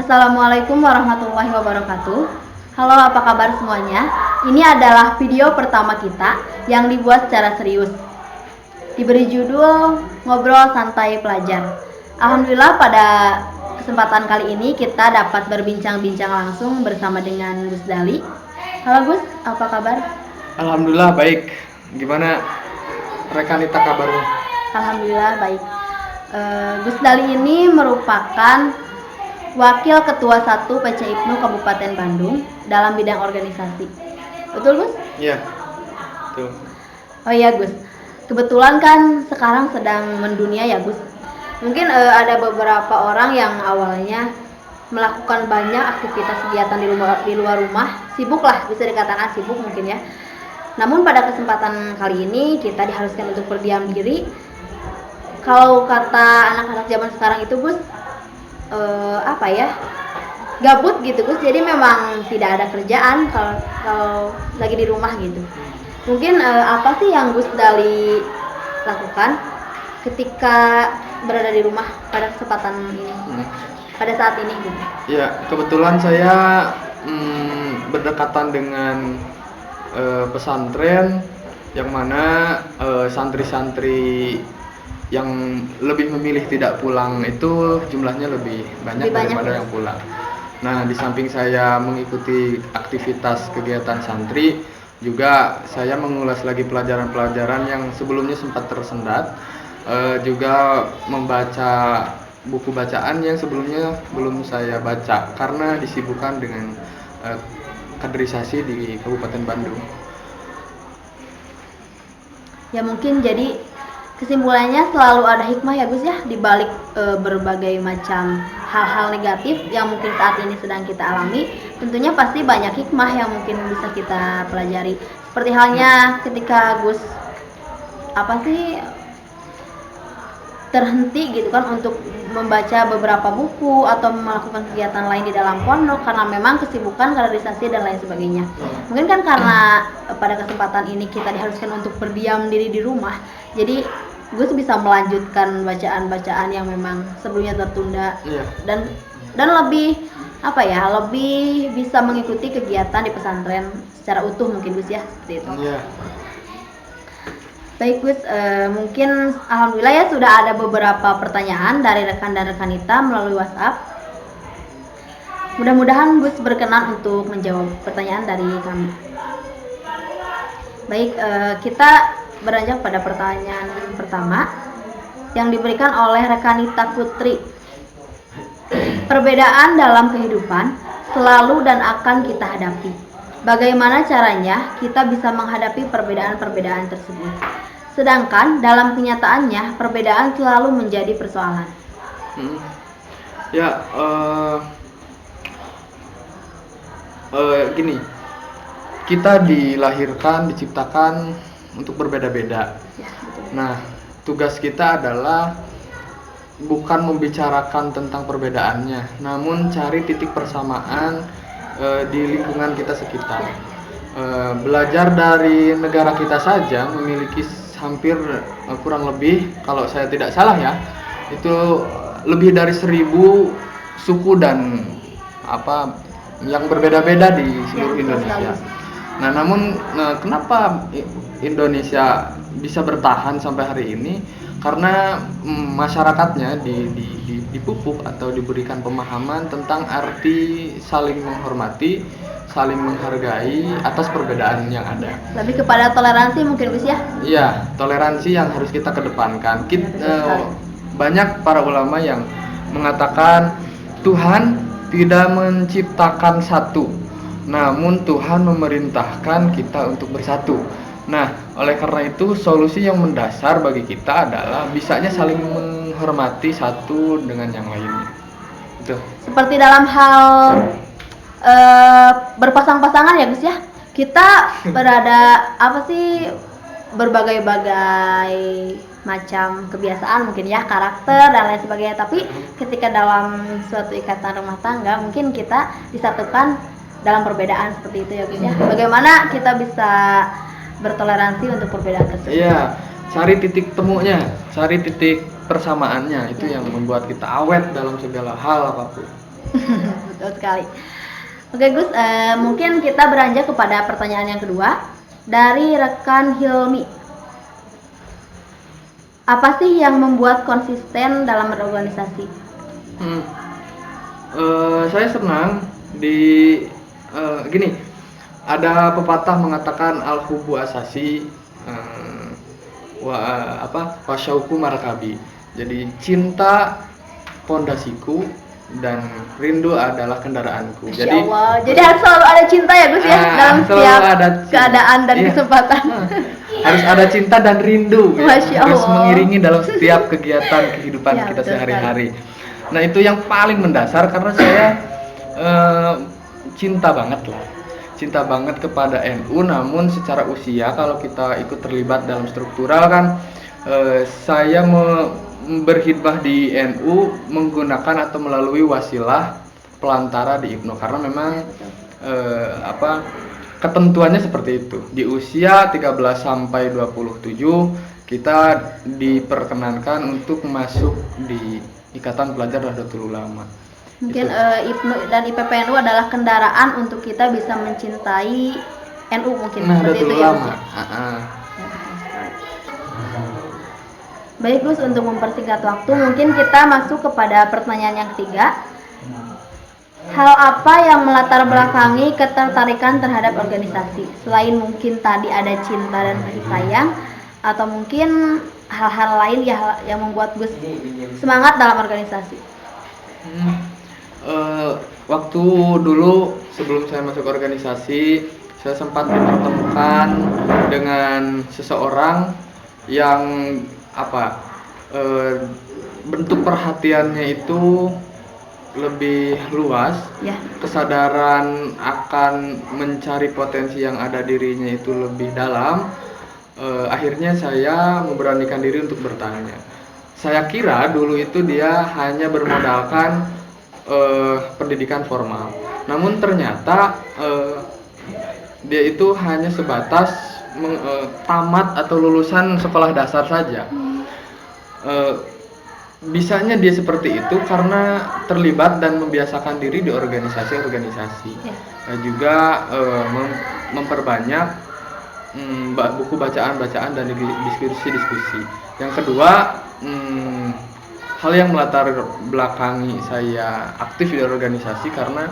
Assalamualaikum warahmatullahi wabarakatuh. Halo, apa kabar semuanya? Ini adalah video pertama kita yang dibuat secara serius. Diberi judul Ngobrol Santai Pelajar. Alhamdulillah pada kesempatan kali ini kita dapat berbincang-bincang langsung bersama dengan Gus Dali. Halo Gus, apa kabar? Alhamdulillah baik. Gimana rekanita kabarnya? Alhamdulillah baik. Gus Dali ini merupakan Wakil Ketua 1 PC IPNU Kabupaten Bandung dalam bidang organisasi. Betul Gus? Iya, betul. Oh iya Gus, kebetulan kan sekarang sedang mendunia ya Gus. Mungkin ada beberapa orang yang awalnya melakukan banyak aktivitas kegiatan di luar rumah, sibuk lah, bisa dikatakan sibuk mungkin ya. Namun pada kesempatan kali ini kita diharuskan untuk berdiam diri. Kalau kata anak-anak zaman sekarang itu Gus, gabut gitu Gus. Jadi memang tidak ada kerjaan kalau lagi di rumah gitu. Mungkin apa sih yang Gus Dali lakukan ketika berada di rumah pada kesempatan ini, pada saat ini gitu? Ya, kebetulan saya berdekatan dengan pesantren yang mana santri-santri yang lebih memilih tidak pulang itu jumlahnya lebih banyak daripada yang pulang. Nah, di samping saya mengikuti aktivitas kegiatan santri, juga saya mengulas lagi pelajaran-pelajaran yang sebelumnya sempat tersendat, juga membaca buku bacaan yang sebelumnya belum saya baca karena disibukkan dengan kaderisasi di Kabupaten Bandung. Ya mungkin jadi kesimpulannya selalu ada hikmah ya Gus ya di balik berbagai macam hal-hal negatif yang mungkin saat ini sedang kita alami. Tentunya pasti banyak hikmah yang mungkin bisa kita pelajari. Seperti halnya ketika Gus terhenti gitu kan untuk membaca beberapa buku atau melakukan kegiatan lain di dalam pondok karena memang kesibukan kaderisasi dan lain sebagainya. Mungkin kan karena pada kesempatan ini kita diharuskan untuk berdiam diri di rumah, jadi Gus bisa melanjutkan bacaan-bacaan yang memang sebelumnya tertunda, dan lebih lebih bisa mengikuti kegiatan di pesantren secara utuh mungkin Gus ya, seperti itu. Baik Gus, mungkin alhamdulillah ya sudah ada beberapa pertanyaan dari rekan dan rekanita melalui WhatsApp. Mudah-mudahan Gus berkenan untuk menjawab pertanyaan dari kami. Baik, kita beranjak pada pertanyaan pertama yang diberikan oleh rekanita Putri. Perbedaan dalam kehidupan selalu dan akan kita hadapi. Bagaimana caranya kita bisa menghadapi perbedaan-perbedaan tersebut? Sedangkan dalam kenyataannya perbedaan selalu menjadi persoalan. Gini, kita dilahirkan, diciptakan untuk berbeda-beda. Nah, tugas kita adalah bukan membicarakan tentang perbedaannya, namun cari titik persamaan di lingkungan kita sekitar. Belajar dari negara kita saja memiliki hampir kurang lebih, kalau saya tidak salah ya, itu lebih dari 1000 suku dan yang berbeda-beda di seluruh Indonesia. Nah, namun kenapa Indonesia bisa bertahan sampai hari ini? Karena masyarakatnya dipupuk atau diberikan pemahaman tentang arti saling menghormati, saling menghargai atas perbedaan yang ada. Lebih kepada toleransi mungkin Gus ya? Iya, toleransi yang harus kita kedepankan. Banyak para ulama yang mengatakan Tuhan tidak menciptakan satu, namun Tuhan memerintahkan kita untuk bersatu. Nah, oleh karena itu solusi yang mendasar bagi kita adalah bisanya saling menghormati satu dengan yang lainnya. Itu. Seperti dalam hal berpasang-pasangan ya Gus ya. Kita berada berbagai-bagai macam kebiasaan mungkin ya, karakter dan lain sebagainya. Tapi ketika dalam suatu ikatan rumah tangga mungkin kita disatukan dalam perbedaan seperti itu ya Gus ya. Bagaimana kita bisa bertoleransi untuk perbedaan tersebut? Iya, cari titik temunya, cari titik persamaannya, itu yang membuat kita awet dalam segala hal apapun. Betul sekali. Oke Gus, mungkin kita beranjak kepada pertanyaan yang kedua dari rekan Hilmi. Apa sih yang membuat konsisten dalam berorganisasi? Saya senang gini. Ada pepatah mengatakan al-hubbu asasi wasyauku markabi. Jadi cinta pondasiku dan rindu adalah kendaraanku. Masya Allah. Jadi harus selalu ada cinta ya Gus ya dalam setiap keadaan dan kesempatan. Harus ada cinta dan rindu Masya Allah. Harus mengiringi dalam setiap kegiatan kehidupan kita sehari-hari. Nah itu yang paling mendasar karena saya cinta banget kepada NU. Namun secara usia kalau kita ikut terlibat dalam struktural kan saya berkhidmah di NU menggunakan atau melalui wasilah pelantara di IPNU karena memang ketentuannya seperti itu. Di usia 13 sampai 27 kita diperkenankan untuk masuk di Ikatan Pelajar Nahdlatul Ulama. Mungkin IPNU dan IPPNU adalah kendaraan untuk kita bisa mencintai NU mungkin seperti itu ya Gus ya. Baik Gus, untuk mempersingkat waktu mungkin kita masuk kepada pertanyaan yang ketiga. Hal apa yang melatar belakangi ketertarikan terhadap organisasi? Selain mungkin tadi ada cinta dan kasih sayang, atau mungkin hal-hal lain yang membuat Gus semangat dalam organisasi? Waktu dulu sebelum saya masuk organisasi, saya sempat dipertemukan dengan seseorang yang bentuk perhatiannya itu lebih luas, kesadaran akan mencari potensi yang ada dirinya itu lebih dalam. Akhirnya saya memberanikan diri untuk bertanya. Saya kira dulu itu dia hanya bermodalkan pendidikan formal, namun ternyata dia itu hanya sebatas tamat atau lulusan sekolah dasar saja. Bisanya dia seperti itu karena terlibat dan membiasakan diri di organisasi-organisasi, juga memperbanyak buku bacaan-bacaan dan diskusi-diskusi. Yang kedua, hal yang melatar belakangi saya aktif di organisasi karena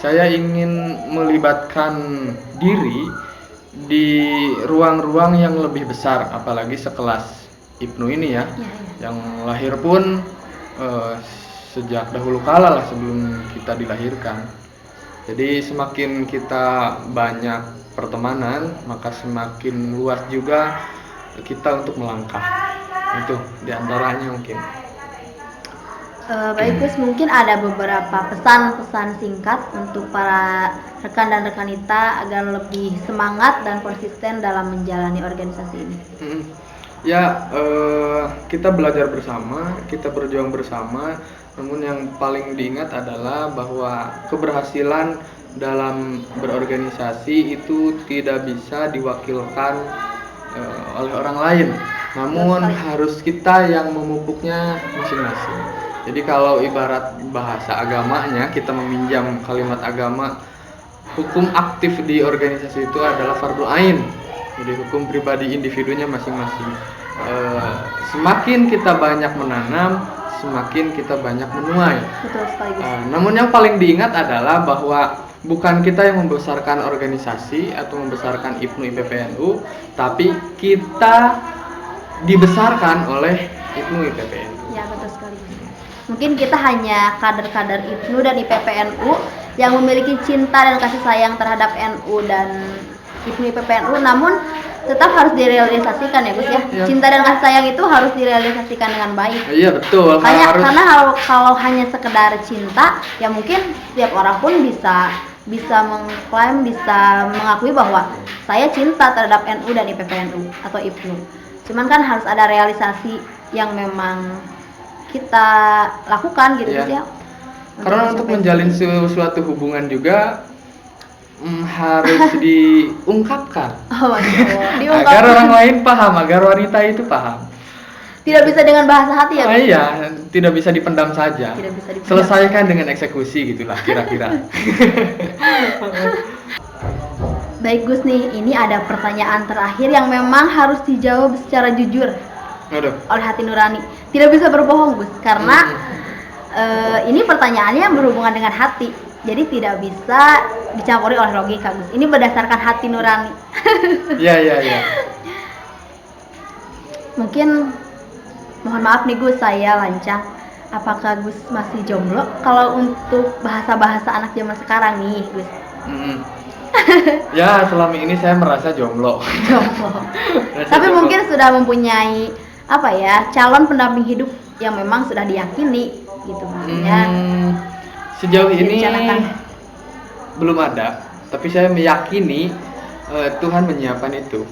saya ingin melibatkan diri di ruang-ruang yang lebih besar, apalagi sekelas IPNU ini yang lahir pun sejak dahulu kala lah sebelum kita dilahirkan. Jadi semakin kita banyak pertemanan, maka semakin luas juga kita untuk melangkah. Itu diantaranya mungkin. Baik Gus, mungkin ada beberapa pesan-pesan singkat untuk para rekan dan rekanita agar lebih semangat dan konsisten dalam menjalani organisasi ini. Kita belajar bersama, kita berjuang bersama. Namun yang paling diingat adalah bahwa keberhasilan dalam berorganisasi itu tidak bisa diwakilkan oleh orang lain. Namun harus kita yang memupuknya masing-masing. Jadi kalau ibarat bahasa agamanya, kita meminjam kalimat agama, hukum aktif di organisasi itu adalah fardhu ain. Jadi hukum pribadi individunya masing-masing. Semakin kita banyak menanam, semakin kita banyak menuai. Betul sekali. Namun yang paling diingat adalah bahwa bukan kita yang membesarkan organisasi atau membesarkan IPNU IPPNU, tapi kita dibesarkan oleh IPNU IPPNU. Ya, betul sekali. Mungkin kita hanya kader-kader IPNU dan IPPNU yang memiliki cinta dan kasih sayang terhadap NU dan IPNU IPPNU, namun tetap harus direalisasikan ya Gus ya. Cinta dan kasih sayang itu harus direalisasikan dengan baik. Iya betul. Karena kalau hanya sekedar cinta, ya mungkin setiap orang pun bisa mengklaim, bisa mengakui bahwa saya cinta terhadap NU dan IPPNU atau IPNU. Cuman kan harus ada realisasi yang memang kita lakukan gitu ya. Karena untuk menjalin suatu hubungan juga harus diungkapkan. Oh, agar orang lain paham, agar wanita itu paham. Tidak bisa dengan bahasa hati ya Gus? Iya, tidak bisa dipendam saja. Tidak bisa dipendam. Selesaikan dengan eksekusi gitulah kira-kira. Baik Gus nih, ini ada pertanyaan terakhir yang memang harus dijawab secara jujur. Aduh. Oleh hati nurani. Tidak bisa berbohong Gus, karena ini pertanyaannya berhubungan dengan hati. Jadi tidak bisa dicampuri oleh logika Gus. Ini berdasarkan hati nurani. Iya. Mungkin mohon maaf nih Gus, saya lancang. Apakah Gus masih jomblo? Kalau untuk bahasa-bahasa anak zaman sekarang nih Gus. Ya, selama ini saya merasa jomblo. Tapi mungkin sudah mempunyai apa ya, calon pendamping hidup yang memang sudah diyakini gitu maksudnya. Sejauh ini belum ada, tapi saya meyakini Tuhan menyiapkan itu.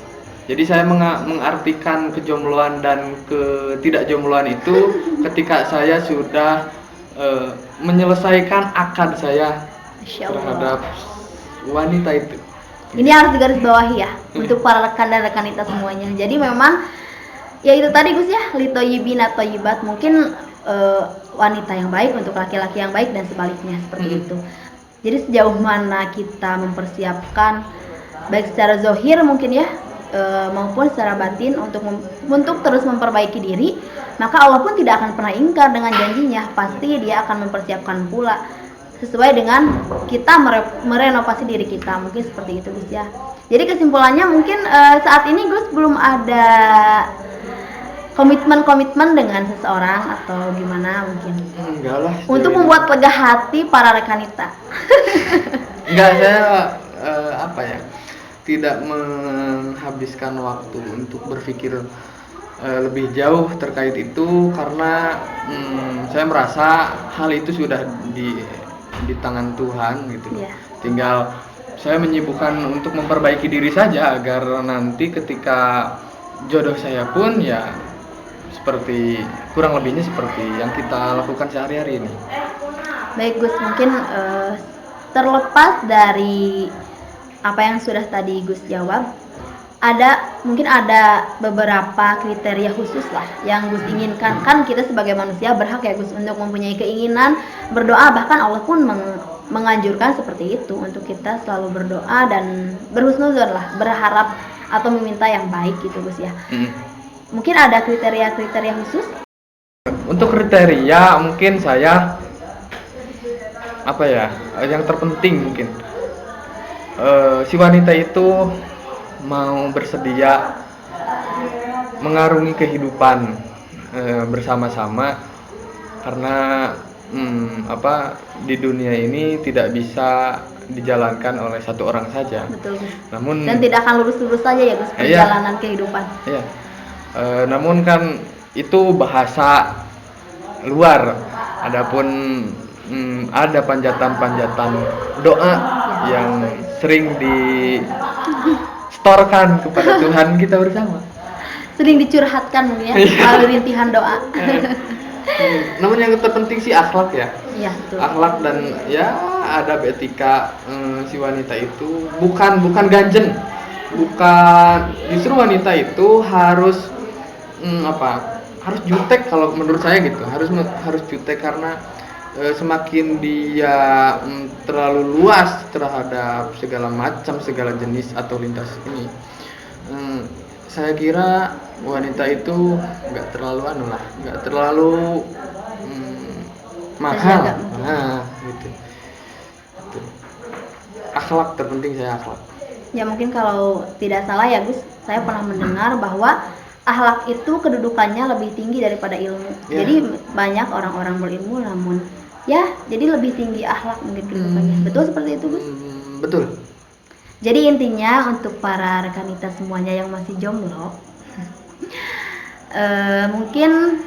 Jadi saya mengartikan kejombloan dan ketidakjombloan itu ketika saya sudah menyelesaikan akad saya terhadap wanita itu. Ini harus digarisbawahi ya untuk para rekan dan rekanita semuanya. Jadi memang ya itu tadi Gus ya, litoyibin atau yibat, mungkin wanita yang baik untuk laki-laki yang baik dan sebaliknya seperti itu. Jadi sejauh mana kita mempersiapkan baik secara zahir mungkin ya maupun secara batin untuk terus memperbaiki diri, maka Allah pun tidak akan pernah ingkar dengan janjinya. Pasti Dia akan mempersiapkan pula sesuai dengan kita merenovasi diri kita, mungkin seperti itu Gus ya. Jadi kesimpulannya mungkin saat ini Gus belum ada komitmen dengan seseorang atau gimana mungkin. Enggak lah. Untuk membuat lega hati para rekanita. Enggak, saya tidak menghabiskan waktu untuk berpikir lebih jauh terkait itu karena saya merasa hal itu sudah di tangan Tuhan gitu. Yeah. Tinggal saya menyibukkan untuk memperbaiki diri saja agar nanti ketika jodoh saya pun ya seperti kurang lebihnya seperti yang kita lakukan sehari-hari ini. Baik Gus, mungkin terlepas dari apa yang sudah tadi Gus jawab, mungkin ada beberapa kriteria khusus lah yang Gus inginkan. Kan kita sebagai manusia berhak ya Gus untuk mempunyai keinginan berdoa, bahkan Allah pun menganjurkan seperti itu untuk kita selalu berdoa dan berhusnuzon lah, berharap atau meminta yang baik gitu Gus ya. Mungkin ada kriteria-kriteria khusus? Untuk kriteria mungkin saya yang terpenting mungkin si wanita itu mau bersedia mengarungi kehidupan bersama-sama karena di dunia ini tidak bisa dijalankan oleh satu orang saja. Betul. Namun dan tidak akan lurus-lurus saja ya Gus perjalanan kehidupan. Iya. Namun kan itu bahasa luar. Adapun ada panjatan-panjatan doa yang sering distorkan kepada Tuhan kita bersama. Sering dicurhatkan mungkin ya melalui rintihan doa. Namun yang terpenting sih akhlak ya. Iya, betul. Akhlak dan ya ada etika si wanita itu bukan ganjen. Bukan, justru wanita itu harus harus jutek kalau menurut saya gitu. Harus jutek karena semakin dia terlalu luas terhadap segala jenis atau lintas ini, saya kira wanita itu nggak terlalu mahal. Gitu. Akhlak terpenting, saya akhlak. Ya mungkin kalau tidak salah ya Gus, saya pernah mendengar bahwa akhlak itu kedudukannya lebih tinggi daripada ilmu. Jadi banyak orang-orang berilmu namun ya jadi lebih tinggi akhlak mungkin kedudukannya. Betul seperti itu Gus? Betul. Jadi intinya untuk para rekanita semuanya yang masih jomblo mungkin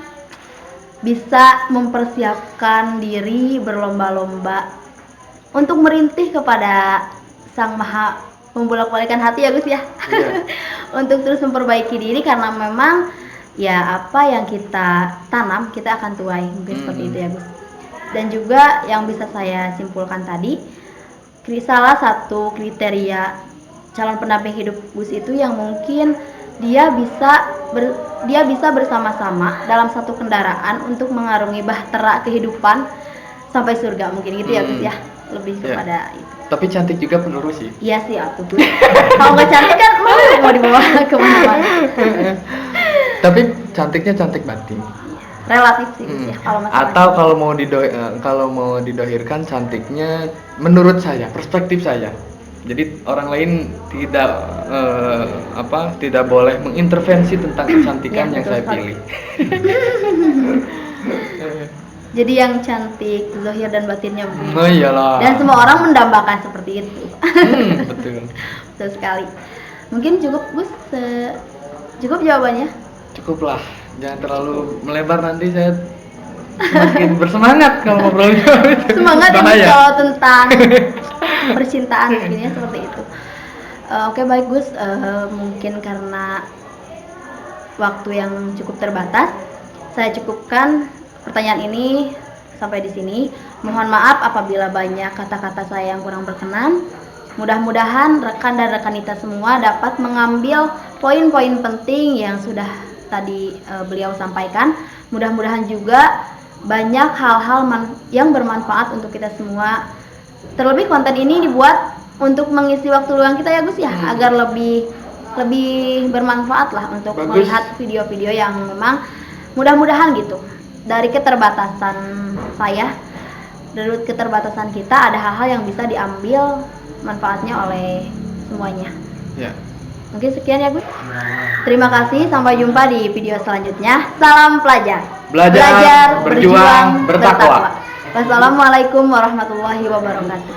bisa mempersiapkan diri berlomba-lomba untuk merintih kepada Sang Maha membolak-balikan hati ya Gus ya. Untuk terus memperbaiki diri karena memang ya apa yang kita tanam kita akan tuai, mungkin seperti itu ya Gus. Dan juga yang bisa saya simpulkan tadi, salah satu kriteria calon pendamping hidup Gus itu yang mungkin dia bisa bersama-sama dalam satu kendaraan untuk mengarungi bahtera kehidupan sampai surga, mungkin gitu ya Gus ya, lebih kepada itu. Tapi cantik juga penerus sih. Iya sih aku tuh. Kalau nggak cantik kan mau dibawa kemana-mana. Tapi cantiknya cantik batin. Relatif sih Gus ya kalau masalah. Atau kalau mau didohirkan cantiknya menurut saya, perspektif saya. Jadi orang lain tidak boleh mengintervensi tentang kecantikan yang saya pilih. Jadi yang cantik zahir dan batinnya begitu. Oh iyalah. Dan semua orang mendambakan seperti itu. Betul. Betul sekali. Mungkin cukup Gus, cukup jawabannya. Cukup lah, jangan terlalu melebar, nanti saya semakin bersemangat kalau ngobrol. Semangat ya kalau tentang percintaan mungkinnya seperti itu. Oke, baik Gus, mungkin karena waktu yang cukup terbatas, saya cukupkan pertanyaan ini sampai di sini. Mohon maaf apabila banyak kata-kata saya yang kurang berkenan. Mudah-mudahan rekan dan rekanita semua dapat mengambil poin-poin penting yang sudah tadi beliau sampaikan. Mudah-mudahan juga banyak hal-hal yang bermanfaat untuk kita semua. Terlebih konten ini dibuat untuk mengisi waktu luang kita ya Gus ya, agar lebih bermanfaat lah untuk melihat video-video yang memang mudah-mudahan gitu. Dari keterbatasan saya, dari keterbatasan kita, ada hal-hal yang bisa diambil manfaatnya oleh semuanya. Ya. Mungkin sekian ya Gus. Terima kasih, sampai jumpa di video selanjutnya. Salam pelajar. Belajar, berjuang, bertakwa. Wassalamualaikum warahmatullahi wabarakatuh.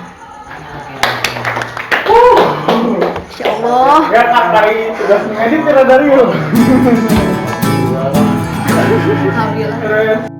Insya Allah. Ya kak, dari tugas ngedit tidak dari lu. Alhamdulillah.